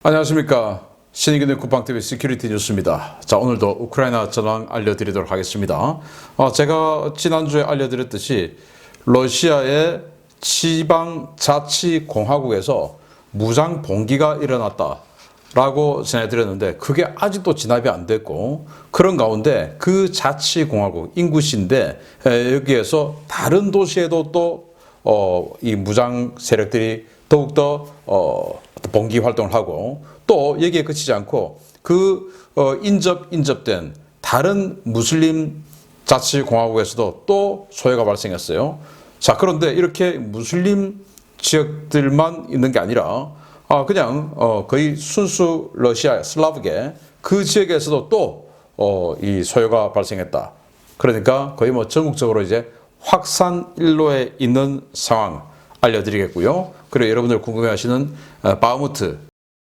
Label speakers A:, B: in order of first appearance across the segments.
A: 안녕하십니까. 신의균의 쿠팡TV 시큐리티 뉴스입니다. 자, 오늘도 우크라이나 전황 알려드리도록 하겠습니다. 제가 지난주에 알려드렸듯이 러시아의 지방자치공화국에서 무장 봉기가 일어났다 라고 전해드렸는데, 그게 아직도 진압이 안 됐고, 그런 가운데 그 자치공화국 인구시인데 여기에서 다른 도시에도 또 이 무장 세력들이 더욱더 봉기 활동을 하고, 또 여기에 그치지 않고 인접된 다른 무슬림 자치공화국에서도 또 소요가 발생했어요. 자, 그런데 이렇게 무슬림 지역들만 있는 게 아니라 그냥 거의 순수 러시아 슬라브계 그 지역에서도 또 이 소요가 발생했다. 그러니까 거의 뭐 전국적으로 이제 확산 일로에 있는 상황 알려드리겠고요. 그리고 여러분들 궁금해하시는 바흐무트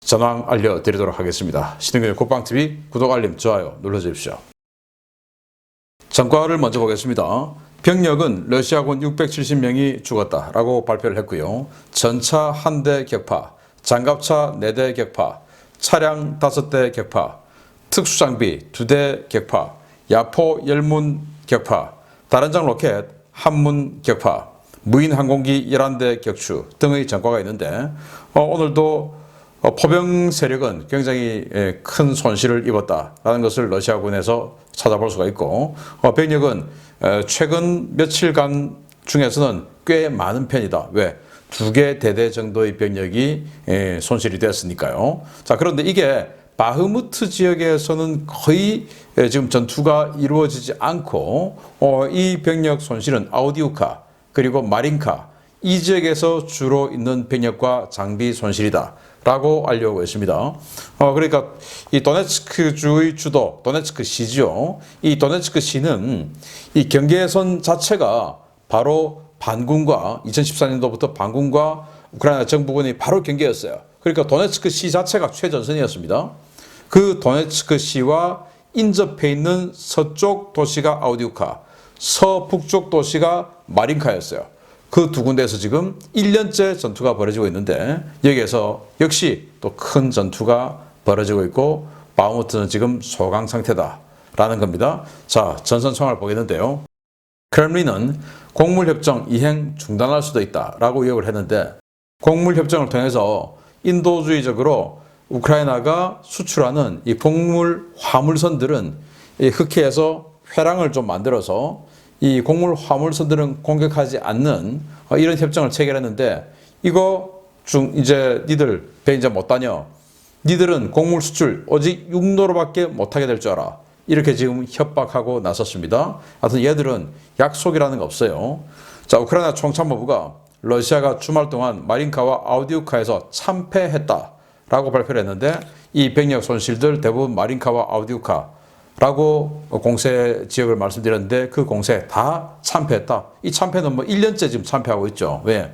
A: 전황 알려드리도록 하겠습니다. 신흥균의 쿠팡TV 구독, 알림, 좋아요 눌러주십시오. 전과를 먼저 보겠습니다. 병력은 러시아군 670명이 죽었다라고 발표를 했고요. 전차 1대 격파, 장갑차 4대 격파, 차량 5대 격파, 특수장비 2대 격파, 야포 열문 격파, 다른장 로켓 1문 격파, 무인 항공기 11대 격추 등의 전과가 있는데, 오늘도 포병 세력은 굉장히 큰 손실을 입었다라는 것을 러시아군에서 찾아볼 수가 있고, 병력은 최근 며칠간 중에서는 꽤 많은 편이다. 왜? 2개 대대 정도의 병력이 손실이 되었으니까요. 자, 그런데 이게 바흐무트 지역에서는 거의 지금 전투가 이루어지지 않고, 이 병력 손실은 아우디우카 그리고 마린카 이 지역에서 주로 있는 병력과 장비 손실이다 라고 알려오고 있습니다. 그러니까 이 도네츠크 주의 주도 도네츠크 시죠. 이 도네츠크 시는 이 경계선 자체가 바로 반군과 2014년도부터 반군과 우크라이나 정부군이 바로 경계였어요. 그러니까 도네츠크 시 자체가 최전선이었습니다. 그 도네츠크 시와 인접해 있는 서쪽 도시가 아우디우카, 서북쪽 도시가 마린카였어요. 그 두 군데에서 지금 1년째 전투가 벌어지고 있는데, 여기에서 역시 또 큰 전투가 벌어지고 있고, 바흐무트는 지금 소강 상태다라는 겁니다. 자, 전선 상황을 보겠는데요. 크렘린은 곡물협정 이행 중단할 수도 있다라고 의혹을 했는데, 곡물협정을 통해서 인도주의적으로 우크라이나가 수출하는 이 곡물 화물선들은 이 흑해에서 회랑을 좀 만들어서 이 곡물 화물선들은 공격하지 않는 이런 협정을 체결했는데, 이거 이제 니들 배 이제 못 다녀. 니들은 곡물 수출 오직 육로로밖에 못하게 될 줄 알아. 이렇게 지금 협박하고 나섰습니다. 하여튼 얘들은 약속이라는 거 없어요. 자, 우크라이나 총참모부가 러시아가 주말 동안 마린카와 아우디우카에서 참패했다라고 발표를 했는데, 이 병력 손실들 대부분 마린카와 아우디우카 라고 공세 지역을 말씀드렸는데, 그 공세 다 참패했다. 이 참패는 뭐 1년째 지금 참패하고 있죠. 왜?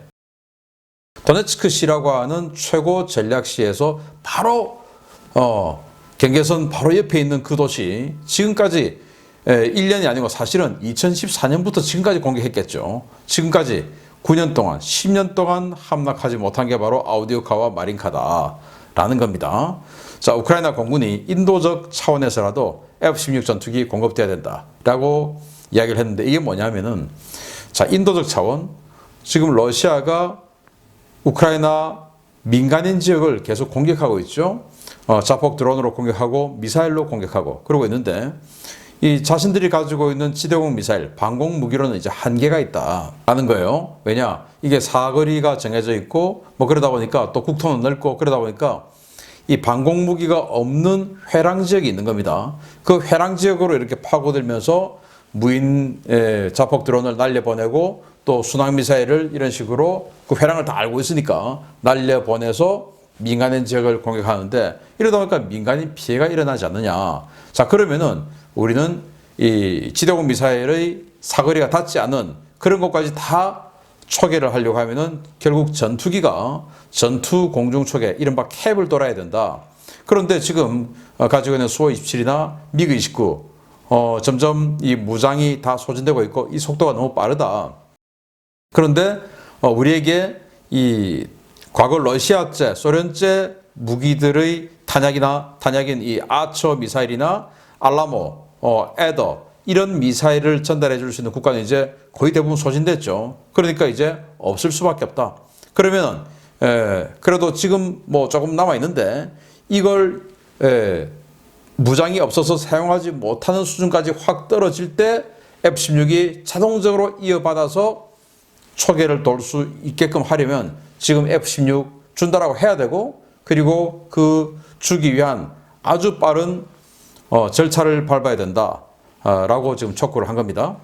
A: 도네츠크 시라고 하는 최고 전략시에서 바로 경계선 바로 옆에 있는 그 도시, 지금까지 1년이 아니고 사실은 2014년부터 지금까지 공격했겠죠. 지금까지 9년 동안 10년 동안 함락하지 못한 게 바로 아우디우카와 마린카다라는 겁니다. 자, 우크라이나 공군이 인도적 차원에서라도 F-16 전투기 공급돼야 된다라고 이야기를 했는데, 이게 뭐냐면은, 자, 인도적 차원, 지금 러시아가 우크라이나 민간인 지역을 계속 공격하고 있죠. 자폭 드론으로 공격하고 미사일로 공격하고 그러고 있는데, 이 자신들이 가지고 있는 지대공 미사일, 방공 무기로는 이제 한계가 있다라는 거예요. 왜냐? 이게 사거리가 정해져 있고, 뭐 그러다 보니까 또 국토는 넓고, 그러다 보니까 이 방공 무기가 없는 회랑 지역이 있는 겁니다. 그 회랑 지역으로 이렇게 파고들면서 무인 자폭 드론을 날려보내고, 또 순항 미사일을 이런 식으로 그 회랑을 다 알고 있으니까 날려보내서 민간인 지역을 공격하는데, 이러다 보니까 민간인 피해가 일어나지 않느냐. 자, 그러면은 우리는 이 지대공 미사일의 사거리가 닿지 않은 그런 것까지 다 초계를 하려고 하면은 결국 전투기가 전투 공중 초계, 이른바 캡을 돌아야 된다. 그런데 지금 가지고 있는 수호 27이나 미그 29 점점 이 무장이 다 소진되고 있고, 이 속도가 너무 빠르다. 그런데 우리에게 이 과거 러시아제, 소련제 무기들의 탄약인 이 아처 미사일이나 알라모, 에더 이런 미사일을 전달해 줄 수 있는 국가는 이제 거의 대부분 소진됐죠. 그러니까 이제 없을 수밖에 없다. 그러면 그래도 지금 뭐 조금 남아 있는데 이걸 무장이 없어서 사용하지 못하는 수준까지 확 떨어질 때 F-16이 자동적으로 이어받아서 초계를 돌 수 있게끔 하려면 지금 F-16 준다라고 해야 되고, 그리고 그 주기 위한 아주 빠른 절차를 밟아야 된다라고 지금 촉구를 한 겁니다.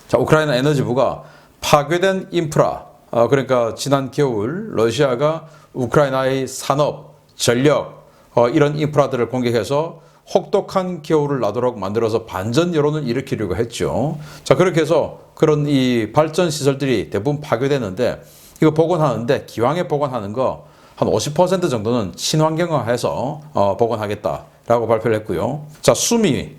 A: 자, 우크라이나 에너지부가 파괴된 인프라, 그러니까 지난 겨울 러시아가 우크라이나의 산업, 전력 이런 인프라들을 공격해서 혹독한 겨울을 나도록 만들어서 반전 여론을 일으키려고 했죠. 자, 그렇게 해서 그런 이 발전 시설들이 대부분 파괴되는데, 이거 복원하는데 기왕에 복원하는 거 한 50% 정도는 친환경화해서 복원하겠다라고 발표를 했고요. 자, 수미,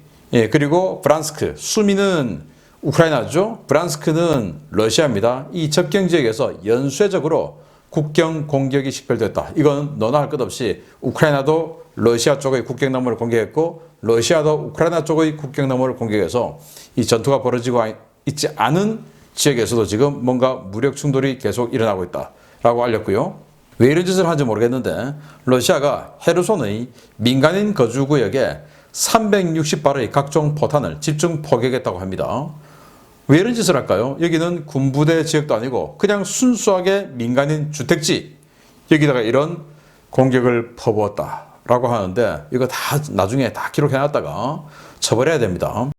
A: 그리고 브란스크. 수미는 우크라이나죠. 브란스크는 러시아입니다. 이 접경 지역에서 연쇄적으로 국경 공격이 식별됐다. 이건 너나 할 것 없이 우크라이나도 러시아 쪽의 국경 너머를 공격했고, 러시아도 우크라이나 쪽의 국경 너머를 공격해서 이 전투가 벌어지고 있지 않은 지역에서도 지금 뭔가 무력 충돌이 계속 일어나고 있다라고 알렸고요. 왜 이런 짓을 하는지 모르겠는데 러시아가 헤르손의 민간인 거주구역에 360발의 각종 포탄을 집중 포격했다고 합니다. 왜 이런 짓을 할까요? 여기는 군부대 지역도 아니고 그냥 순수하게 민간인 주택지, 여기다가 이런 공격을 퍼부었다라고 하는데 이거 다 나중에 다 기록해놨다가 처벌해야 됩니다.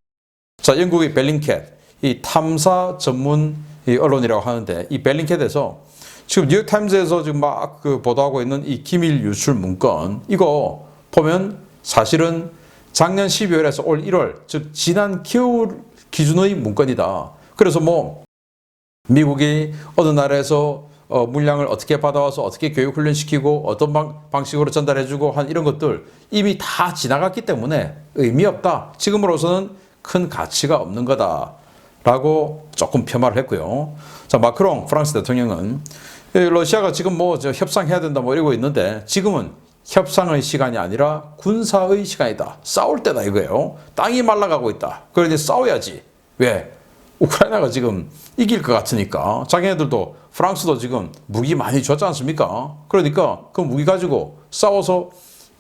A: 자, 영국의 벨링캣, 이 탐사 전문 언론이라고 하는데 이 벨링캣에서 지금 뉴욕타임즈에서 지금 막 보도하고 있는 이 기밀 유출 문건, 이거 보면 사실은 작년 12월에서 올 1월, 즉 지난 겨울 기준의 문건이다. 그래서 뭐 미국이 어느 나라에서 물량을 어떻게 받아와서 어떻게 교육 훈련시키고 어떤 방식으로 전달해주고 한 이런 것들 이미 다 지나갔기 때문에 의미 없다. 지금으로서는 큰 가치가 없는 거다라고 조금 폄하를 했고요. 자, 마크롱 프랑스 대통령은 러시아가 지금 뭐 협상해야 된다 뭐 이러고 있는데 지금은 협상의 시간이 아니라 군사의 시간이다. 싸울 때다 이거예요. 땅이 말라가고 있다. 그러니 싸워야지. 왜? 우크라이나가 지금 이길 것 같으니까. 자기네들도 프랑스도 지금 무기 많이 줬지 않습니까? 그러니까 그 무기 가지고 싸워서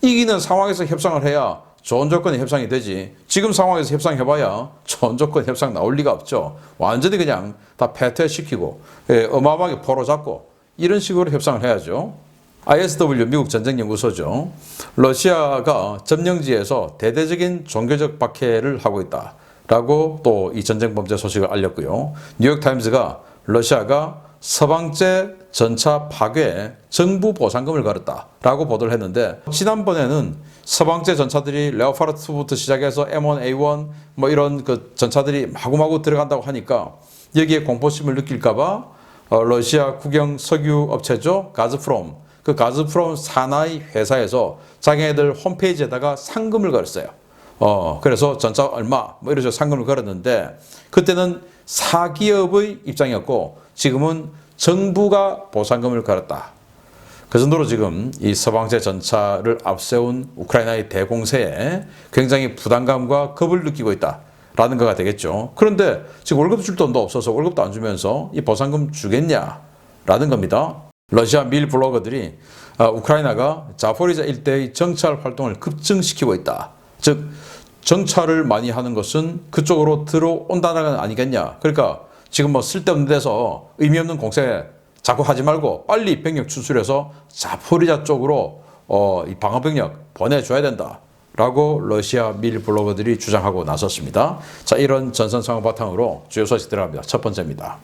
A: 이기는 상황에서 협상을 해야 좋은 조건의 협상이 되지. 지금 상황에서 협상해봐야 좋은 조건 협상 나올 리가 없죠. 완전히 그냥 다 패퇴시키고 어마어마하게 포로 잡고 이런 식으로 협상을 해야죠. ISW 미국 전쟁연구소죠. 러시아가 점령지에서 대대적인 종교적 박해를 하고 있다라고 또 이 전쟁 범죄 소식을 알렸고요. 뉴욕타임즈가 러시아가 서방제 전차 파괴에 정부 보상금을 걸었다라고 보도를 했는데, 지난번에는 서방제 전차들이 레오파르트부터 시작해서 M1A1 뭐 이런 그 전차들이 마구마구 들어간다고 하니까 여기에 공포심을 느낄까봐 러시아 국영 석유 업체죠. 가즈프롬. 그 가즈프롬 산하의 회사에서 자기네들 홈페이지에다가 상금을 걸었어요. 그래서 전차 얼마 뭐 이런 상금을 걸었는데 그때는 사기업의 입장이었고 지금은 정부가 보상금을 걸었다. 그 정도로 지금 이 서방제 전차를 앞세운 우크라이나의 대공세에 굉장히 부담감과 겁을 느끼고 있다라는 거가 되겠죠. 그런데 지금 월급 줄 돈도 없어서 월급도 안 주면서 이 보상금 주겠냐라는 겁니다. 러시아 밀 블로거들이 우크라이나가 자포리자 일대의 정찰 활동을 급증시키고 있다. 즉 정찰을 많이 하는 것은 그쪽으로 들어온다는 건 아니겠냐. 그러니까 지금 뭐 쓸데없는 데서 의미 없는 공세 자꾸 하지 말고 빨리 병력 추출해서 자포리자 쪽으로 이 방어병력 보내줘야 된다라고 러시아 밀 블로거들이 주장하고 나섰습니다. 자, 이런 전선 상황 바탕으로 주요 소식 들어갑니다. 첫 번째입니다.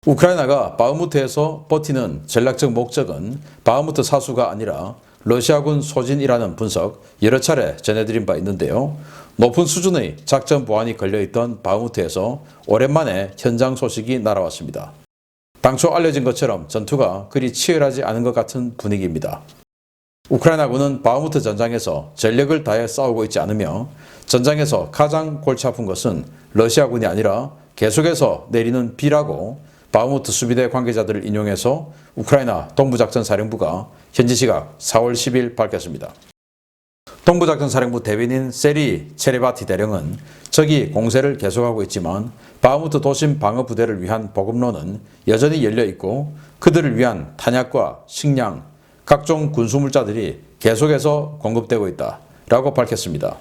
A: 우크라이나가 바흐무트에서 버티는 전략적 목적은 바흐무트 사수가 아니라 러시아군 소진이라는 분석 여러 차례 전해드린 바 있는데요. 높은 수준의 작전 보안이 걸려있던 바흐무트에서 오랜만에 현장 소식이 날아왔습니다. 당초 알려진 것처럼 전투가 그리 치열하지 않은 것 같은 분위기입니다. 우크라이나군은 바흐무트 전장에서 전력을 다해 싸우고 있지 않으며 전장에서 가장 골치 아픈 것은 러시아군이 아니라 계속해서 내리는 비라고 바흐무트 수비대 관계자들을 인용해서 우크라이나 동부작전사령부가 현지 시각 4월 10일 밝혔습니다. 동부작전사령부 대변인 세리 체레바티 대령은 적이 공세를 계속하고 있지만 바흐무트 도심 방어 부대를 위한 보급로는 여전히 열려 있고 그들을 위한 탄약과 식량, 각종 군수물자들이 계속해서 공급되고 있다라고 밝혔습니다.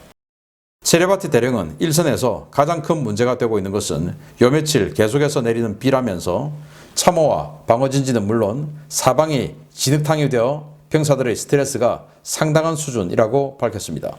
A: 체레바티 대령은 일선에서 가장 큰 문제가 되고 있는 것은 요 며칠 계속해서 내리는 비라면서 참호와 방어진지는 물론 사방이 진흙탕이 되어 병사들의 스트레스가 상당한 수준이라고 밝혔습니다.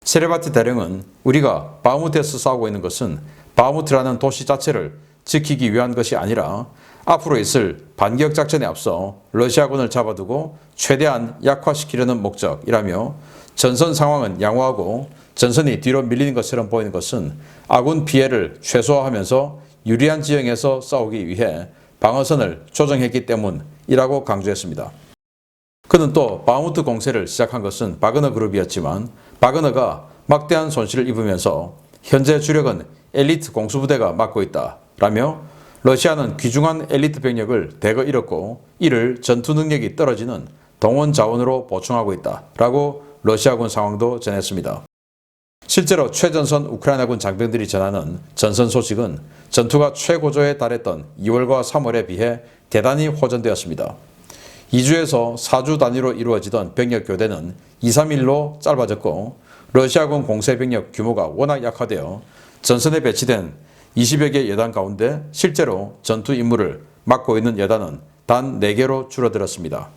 A: 체레바티 대령은 우리가 바흐무트에서 싸우고 있는 것은 바흐무트라는 도시 자체를 지키기 위한 것이 아니라 앞으로 있을 반격 작전에 앞서 러시아군을 잡아두고 최대한 약화시키려는 목적이라며 전선 상황은 양호하고 전선이 뒤로 밀리는 것처럼 보이는 것은 아군 피해를 최소화하면서 유리한 지형에서 싸우기 위해 방어선을 조정했기 때문이라고 강조했습니다. 그는 또 바흐무트 공세를 시작한 것은 바그너 그룹이었지만 바그너가 막대한 손실을 입으면서 현재 주력은 엘리트 공수부대가 맡고 있다라며 러시아는 귀중한 엘리트 병력을 대거 잃었고 이를 전투 능력이 떨어지는 동원 자원으로 보충하고 있다라고 러시아군 상황도 전했습니다. 실제로 최전선 우크라이나군 장병들이 전하는 전선 소식은 전투가 최고조에 달했던 2월과 3월에 비해 대단히 호전되었습니다. 2주에서 4주 단위로 이루어지던 병력 교대는 2, 3일로 짧아졌고 러시아군 공세 병력 규모가 워낙 약화되어 전선에 배치된 20여 개 여단 가운데 실제로 전투 임무를 맡고 있는 여단은 단 4개로 줄어들었습니다.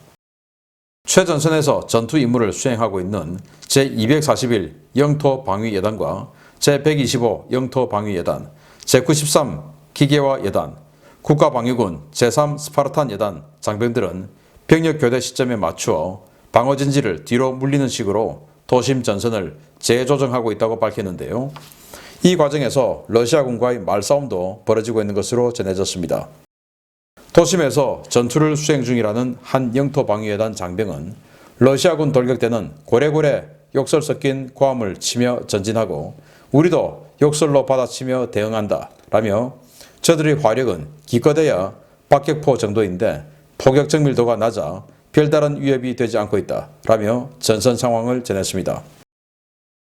A: 최전선에서 전투 임무를 수행하고 있는 제241 영토방위여단과 제125 영토방위여단, 제93 기계화 여단, 국가방위군 제3 스파르탄 여단 장병들은 병력 교대 시점에 맞추어 방어진지를 뒤로 물리는 식으로 도심 전선을 재조정하고 있다고 밝혔는데요. 이 과정에서 러시아군과의 말싸움도 벌어지고 있는 것으로 전해졌습니다. 도심에서 전투를 수행 중이라는 한 영토방위여단 장병은 러시아군 돌격대는 고래고래 욕설 섞인 고함을 치며 전진하고 우리도 욕설로 받아치며 대응한다 라며 저들의 화력은 기껏해야 박격포 정도인데 포격 정밀도가 낮아 별다른 위협이 되지 않고 있다 라며 전선 상황을 전했습니다.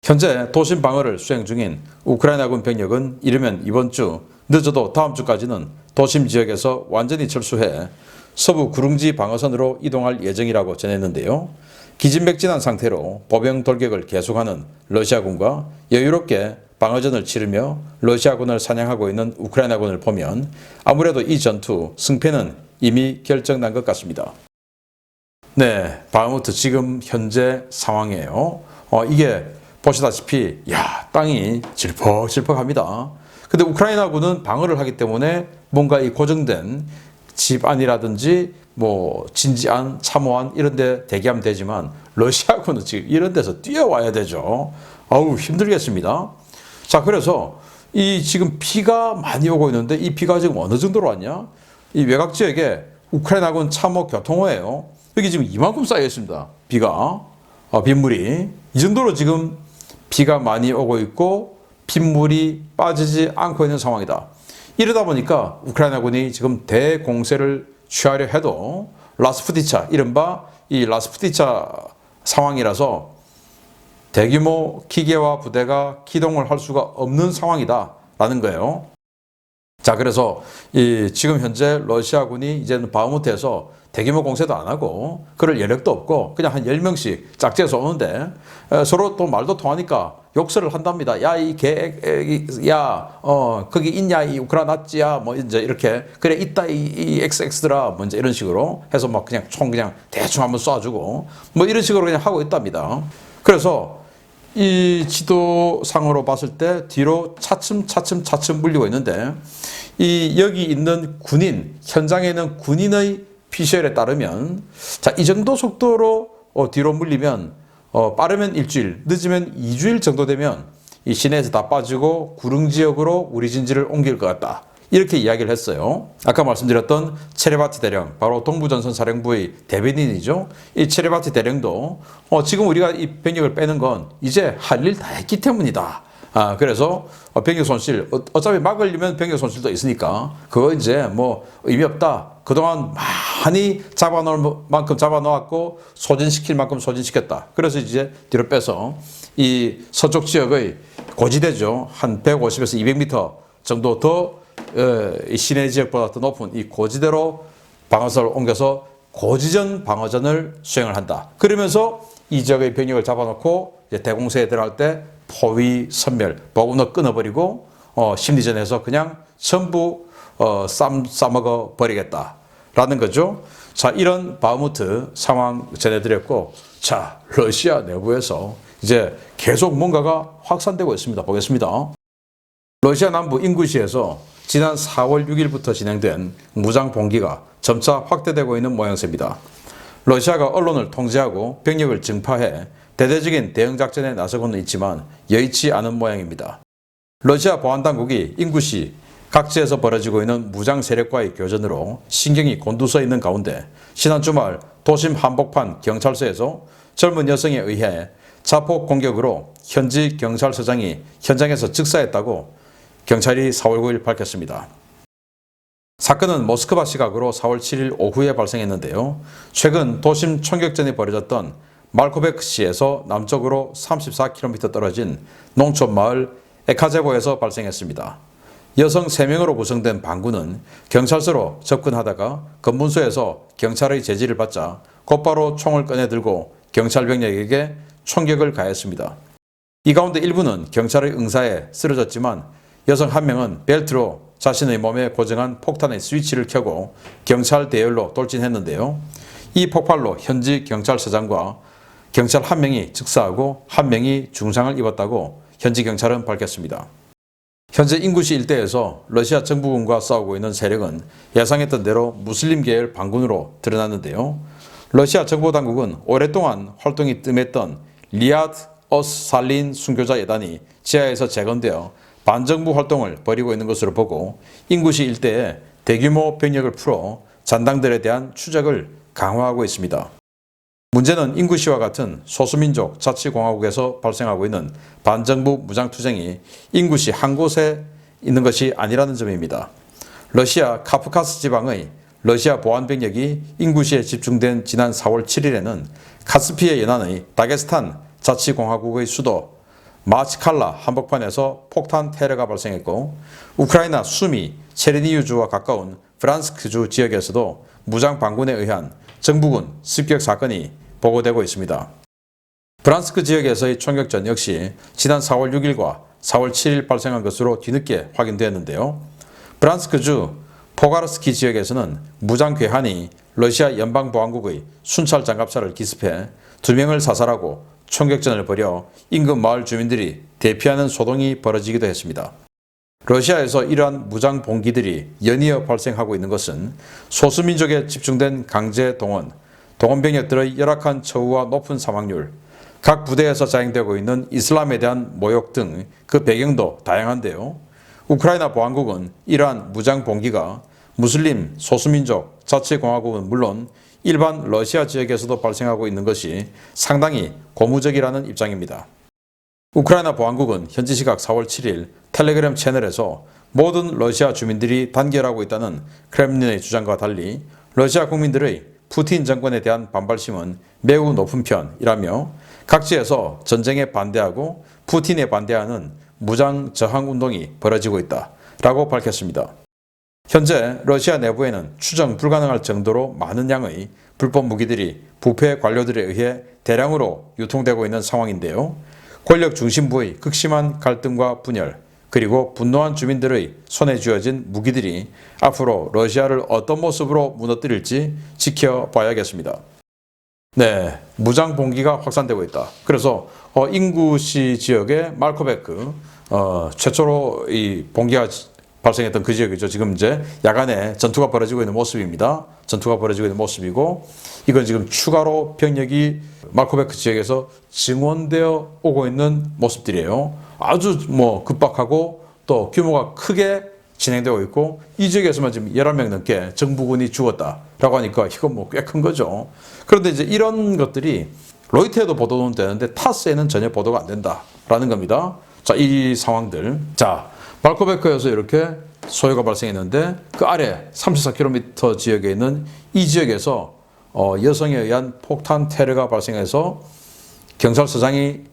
A: 현재 도심 방어를 수행 중인 우크라이나군 병력은 이르면 이번 주, 늦어도 다음 주까지는 도심 지역에서 완전히 철수해 서부 구릉지 방어선으로 이동할 예정이라고 전했는데요. 기진맥진한 상태로 보병 돌격을 계속하는 러시아군과 여유롭게 방어전을 치르며 러시아군을 사냥하고 있는 우크라이나군을 보면 아무래도 이 전투 승패는 이미 결정난 것 같습니다. 네, 바흐무트 지금 현재 상황이에요. 이게 보시다시피 땅이 질퍽질퍽합니다. 근데 우크라이나군은 방어를 하기 때문에 뭔가 이 고정된 집 안이라든지 뭐 진지안, 참호안 이런 데 대기하면 되지만 러시아군은 지금 이런 데서 뛰어와야 되죠. 아우 힘들겠습니다. 자, 그래서 이 지금 비가 많이 오고 있는데 이 비가 지금 어느 정도로 왔냐? 이 외곽 지역에 우크라이나군 참호 교통호예요. 여기 지금 이만큼 쌓여 있습니다. 비가 빗물이 이 정도로 지금 비가 많이 오고 있고 빗물이 빠지지 않고 있는 상황이다. 이러다 보니까 우크라이나군이 지금 대공세를 취하려 해도 라스푸티차, 이른바 이 라스푸티차 상황이라서 대규모 기계화 부대가 기동을 할 수가 없는 상황이다라는 거예요. 자, 그래서 지금 현재 러시아군이 이제는 바흐무트에서 대규모 공세도 안 하고 그럴 여력도 없고 그냥 한 10명씩 짝지어서 오는데 서로 또 말도 통하니까 욕설을 한답니다. 야, 이 거기 있냐, 이 우크라이나 낫지야, 뭐 이제 이렇게 그래 있다 이 XX들아, 뭐 이제 이런 식으로 해서 막 그냥 총 그냥 대충 한번 쏴주고 뭐 이런 식으로 그냥 하고 있답니다. 그래서 이 지도상으로 봤을 때 뒤로 차츰 물리고 있는데 여기 있는 군인, 현장에 있는 군인의 피셜에 따르면 자, 이 정도 속도로 뒤로 물리면 빠르면 일주일, 늦으면 2주일 정도 되면 이 시내에서 다 빠지고 구릉 지역으로 우리 진지를 옮길 것 같다. 이렇게 이야기를 했어요. 아까 말씀드렸던 체레바티 대령, 바로 동부전선 사령부의 대변인이죠. 이 체레바티 대령도 지금 우리가 이 병력을 빼는 건 이제 할 일 다 했기 때문이다 그래서 병력 손실, 어차피 막으려면 병력 손실도 있으니까 그거 이제 뭐 의미 없다. 그동안 많이 잡아놓을 만큼 잡아놓았고 소진시킬 만큼 소진시켰다. 그래서 이제 뒤로 빼서 이 서쪽 지역의 고지대죠. 한 150에서 200m 정도 더 시내 지역보다 더 높은 이 고지대로 방어선을 옮겨서 고지전 방어전을 수행을 한다. 그러면서 이 지역의 병력을 잡아놓고 이제 대공세에 들어갈 때 포위 선멸, 보급로 끊어버리고 심리전에서 그냥 전부 싸먹어 버리겠다라는 거죠. 자, 이런 바흐무트 상황 전해드렸고, 자, 러시아 내부에서 이제 계속 뭔가가 확산되고 있습니다. 보겠습니다. 러시아 남부 인구시에서 지난 4월 6일부터 진행된 무장 봉기가 점차 확대되고 있는 모양새입니다. 러시아가 언론을 통제하고 병력을 증파해 대대적인 대응작전에 나서고는 있지만 여의치 않은 모양입니다. 러시아 보안당국이 인구시 각지에서 벌어지고 있는 무장 세력과의 교전으로 신경이 곤두서 있는 가운데 지난 주말 도심 한복판 경찰서에서 젊은 여성에 의해 자폭 공격으로 현지 경찰서장이 현장에서 즉사했다고 경찰이 4월 9일 밝혔습니다. 사건은 모스크바 시각으로 4월 7일 오후에 발생했는데요. 최근 도심 총격전이 벌어졌던 말코베크시에서 남쪽으로 34km 떨어진 농촌 마을 에카제보에서 발생했습니다. 여성 3명으로 구성된 반군은 경찰서로 접근하다가 검문소에서 경찰의 제지를 받자 곧바로 총을 꺼내들고 경찰 병력에게 총격을 가했습니다. 이 가운데 일부는 경찰의 응사에 쓰러졌지만 여성 한 명은 벨트로 자신의 몸에 고정한 폭탄의 스위치를 켜고 경찰 대열로 돌진했는데요. 이 폭발로 현지 경찰서장과 경찰 한 명이 즉사하고 한 명이 중상을 입었다고 현지 경찰은 밝혔습니다. 현재 인구시 일대에서 러시아 정부군과 싸우고 있는 세력은 예상했던 대로 무슬림 계열 반군으로 드러났는데요. 러시아 정보당국은 오랫동안 활동이 뜸했던 리아드 어스 살린 순교자 예단이 지하에서 재건되어 반정부 활동을 벌이고 있는 것으로 보고 인구시 일대에 대규모 병력을 풀어 잔당들에 대한 추적을 강화하고 있습니다. 문제는 인구시와 같은 소수민족 자치공화국에서 발생하고 있는 반정부 무장투쟁이 인구시 한 곳에 있는 것이 아니라는 점입니다. 러시아 카프카스 지방의 러시아 보안병력이 인구시에 집중된 지난 4월 7일에는 카스피해 연안의 다게스탄 자치공화국의 수도 마치칼라 한복판에서 폭탄 테러가 발생했고, 우크라이나 수미 체르니유주와 가까운 브란스크주 지역에서도 무장 반군에 의한 정부군 습격 사건이 보고되고 있습니다. 브란스크 지역에서의 총격전 역시 지난 4월 6일과 4월 7일 발생한 것으로 뒤늦게 확인되었는데요. 브란스크주 포가르스키 지역에서는 무장 괴한이 러시아 연방보안국의 순찰 장갑차를 기습해 2명을 사살하고 총격전을 벌여 인근 마을 주민들이 대피하는 소동이 벌어지기도 했습니다. 러시아에서 이러한 무장 봉기들이 연이어 발생하고 있는 것은 소수민족에 집중된 강제 동원, 동원병력들의 열악한 처우와 높은 사망률, 각 부대에서 자행되고 있는 이슬람에 대한 모욕 등 그 배경도 다양한데요. 우크라이나 보안국은 이러한 무장 봉기가 무슬림 소수민족 자치공화국은 물론 일반 러시아 지역에서도 발생하고 있는 것이 상당히 고무적이라는 입장입니다. 우크라이나 보안국은 현지 시각 4월 7일 텔레그램 채널에서 모든 러시아 주민들이 단결하고 있다는 크렘린의 주장과 달리 러시아 국민들의 푸틴 정권에 대한 반발심은 매우 높은 편이라며 각지에서 전쟁에 반대하고 푸틴에 반대하는 무장 저항 운동이 벌어지고 있다라고 밝혔습니다. 현재 러시아 내부에는 추정 불가능할 정도로 많은 양의 불법 무기들이 부패 관료들에 의해 대량으로 유통되고 있는 상황인데요. 권력 중심부의 극심한 갈등과 분열, 그리고 분노한 주민들의 손에 쥐어진 무기들이 앞으로 러시아를 어떤 모습으로 무너뜨릴지 지켜봐야겠습니다. 네, 무장 봉기가 확산되고 있다. 그래서 인구시 지역의 말코베크 최초로 이 봉기가 발생했던 그 지역이죠. 지금 이제 야간에 전투가 벌어지고 있는 모습입니다. 전투가 벌어지고 있는 모습이고, 이건 지금 추가로 병력이 말코베크 지역에서 증원되어 오고 있는 모습들이에요. 아주 급박하고 또 규모가 크게 진행되고 있고, 이 지역에서만 지금 11명 넘게 정부군이 죽었다라고 하니까 이건 꽤 큰 거죠. 그런데 이제 이런 것들이 로이터에도 보도는 되는데 타스에는 전혀 보도가 안 된다라는 겁니다. 자, 이 상황들. 자, 발코베크에서 이렇게 소요가 발생했는데 그 아래 34km 지역에 있는 이 지역에서 여성에 의한 폭탄 테러가 발생해서 경찰서장을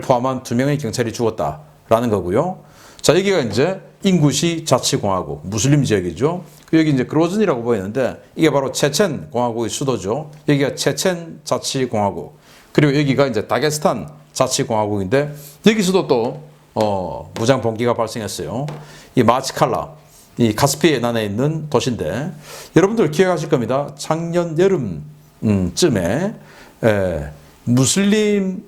A: 포함한 2명의 경찰이 죽었다라는 거고요. 자, 여기가 이제 인구시 자치공화국, 무슬림 지역이죠. 여기 이제 그로즈니라고 보이는데 이게 바로 체첸 공화국의 수도죠. 여기가 체첸 자치공화국. 그리고 여기가 이제 다게스탄 자치공화국인데 여기서도 또 무장 봉기가 발생했어요. 이 마치칼라, 이 카스피해안에 있는 도시인데 여러분들 기억하실 겁니다. 작년 여름쯤에 무슬림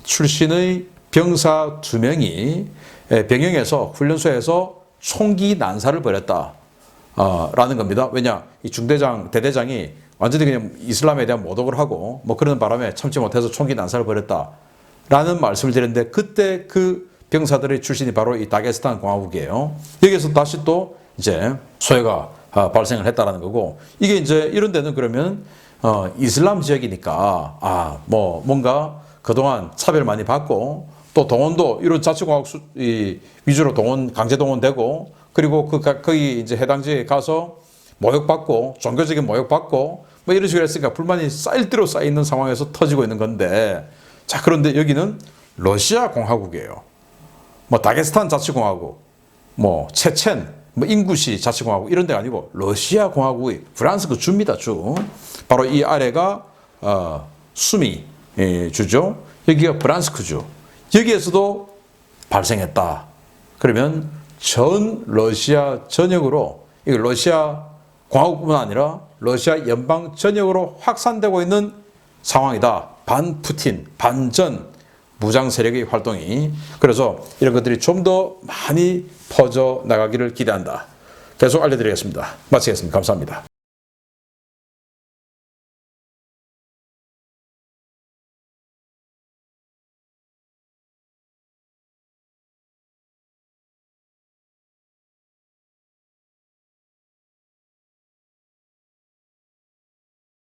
A: 출신의 병사 2명이 병영에서 훈련소에서 총기 난사를 벌였다. 라는 겁니다. 왜냐, 이 중대장, 대대장이 완전히 그냥 이슬람에 대한 모독을 하고 뭐 그런 바람에 참지 못해서 총기 난사를 벌였다. 라는 말씀을 드렸는데 그때 그 병사들의 출신이 바로 이 다게스탄 공화국이에요. 여기서 다시 또 이제 소요가 발생을 했다라는 거고 이게 이제 이런 데는 그러면 이슬람 지역이니까 뭐 뭔가 그동안 차별 많이 받고 또 동원도 이런 자치공화국 위주로 강제 동원되고 그리고 거기 이제 해당 지역에 가서 모욕받고 종교적인 모욕받고 뭐 이런 식으로 했으니까 불만이 쌓일 대로 쌓여 있는 상황에서 터지고 있는 건데 자, 그런데 여기는 러시아 공화국이에요. 뭐 다게스탄 자치공화국, 뭐 체첸, 뭐 인구시 자치공화국 이런 데가 아니고 러시아 공화국이 프랑스 그 주입니다, 주. 바로 이 아래가 수미 주죠. 여기가 브란스크주. 여기에서도 발생했다. 그러면 전 러시아 전역으로 이거 러시아 공화국뿐만 아니라 러시아 연방 전역으로 확산되고 있는 상황이다. 반푸틴, 반전 무장 세력의 활동이. 그래서 이런 것들이 좀 더 많이 퍼져 나가기를 기대한다. 계속 알려드리겠습니다. 마치겠습니다. 감사합니다.